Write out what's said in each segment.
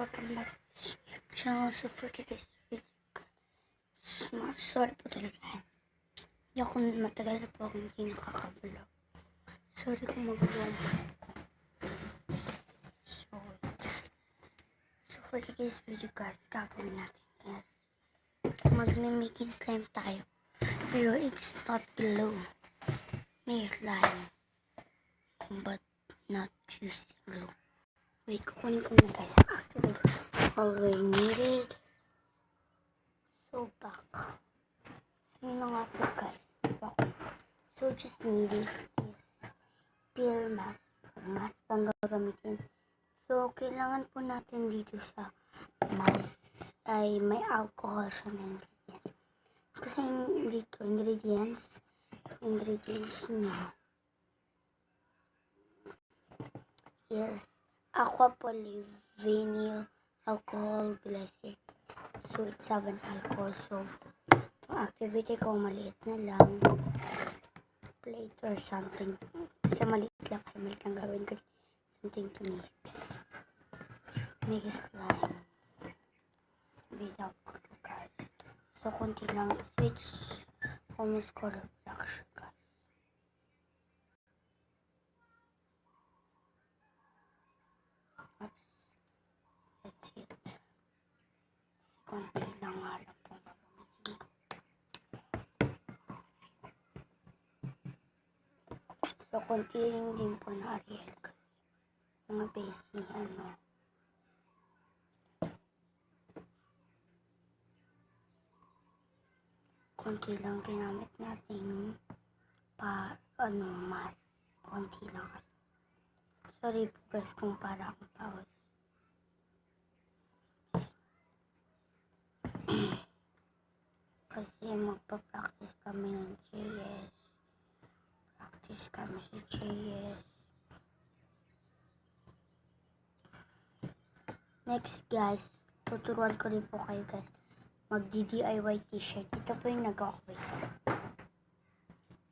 welcome back to the channel. So for today's video, sorry po talaga. Hindi ako matagal na po akong hindi nakaka-vlog. Sorry kung mag-vlog ako. So for today's video guys, gagawin natin is mag-making slime tayo. Pero it's not glue. May slime. But not using glue. Wait, kukunin ko na guys. Actually, all we needed. So, back. So, yun na nga po guys. So, just needed is peel mask. Mask pang gagamitin. So, kailangan po natin dito sa mask ay may alcohol siya na ingredients. Kasi dito, ingredients niya is aqua polyvinyl alcohol glycerol. So, it's 7 alcohol. So, yung activity ko maliit na lang. Plate or something. Kasi maliit lang gawin ko. Something to mix. Make slime. Without glue guys. So, konti lang. Switch. Almost color black siya guys. That's it. Konti lang nga lang po gagamitin ko. So, konti rin din po na Ariel kasi mga basic konti lang ginamit natin mask. Konti lang kasi. Sorry po guys kung para akong pause. Kasi magpa-practice kami ng JS. Practice kami sa JS. Next guys, tuturuan ko rin po kayo guys. Mag-DIY t-shirt. Ito po yung nagawa ko.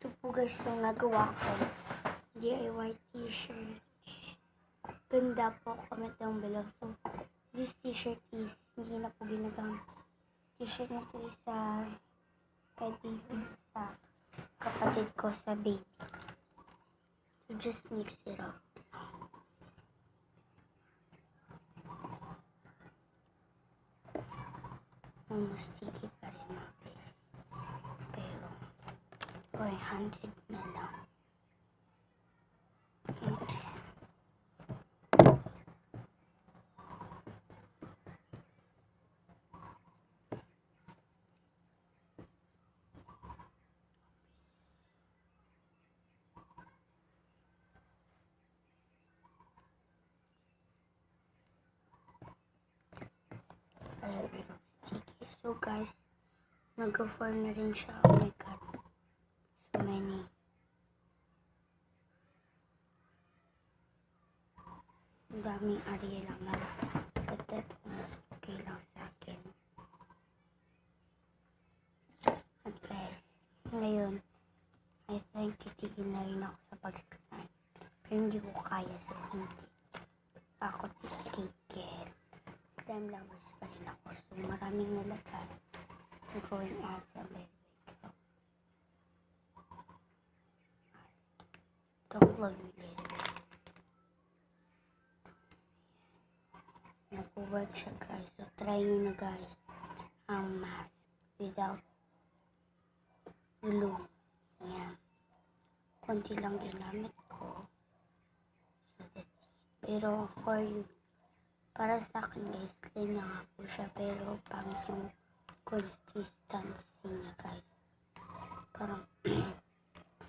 Ito po guys yung nagawa ko. DIY t-shirt. Ganda po. Comment down below. So, this t-shirt is hindi na po ginagamit. T-shirt na to is kay baby. Sa kapatid ko sa baby. So, just mix it up. Almost sticky pa rin mga base. Pero, 400 na lang. Oops. So guys, nag-go-for na rin siya. Oh my god. So many. Ang daming Ariel lang na. But that was okay lang sa akin. At guys, ngayon, I think titigil na rin ako sa pag-slime. Pero hindi ko kaya sa hindi. Ako titigil. Slime lovers pa rin ako. So maraming nalagay. I'm going out sa bed. Don't love me later. Nag-work siya guys. So try nyo na guys ang mask without glue. Ayan. Konti lang ginamit ko. So that's it. Pero for you, para sa akin guys, clean na nga po siya. Pero pangit yung consistency niya guys. Parang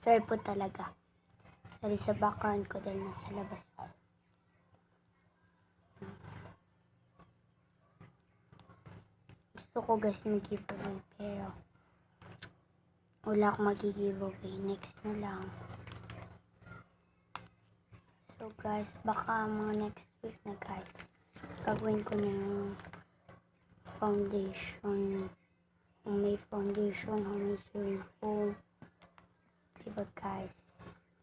sorry po talaga. Sorry sa background ko dahil nasa labas ako. Gusto ko guys mag-giveaway pero wala akong mag-giveaway. Next na lang. So guys, baka mga next week na guys, gagawin ko na yung foundation. Homemade foundation, homemade swimming pool. Diba guys?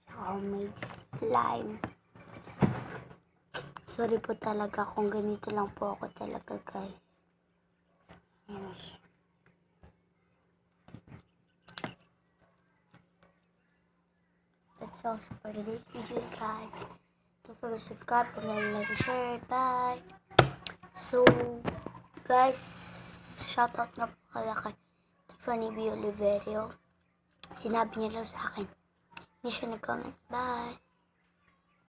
Homemade slime. So Sorry po talaga kung ganito lang po ako talaga, guys. Ayan siya. That's all for today's video, guys. Don't forget to subscribe, comment, like, and share. Bye! So, guys, shoutout nga po kaya kay Tiffany B. Oliverio. Sinabi niya lang sa akin. Hindi siya nag-comment. Bye!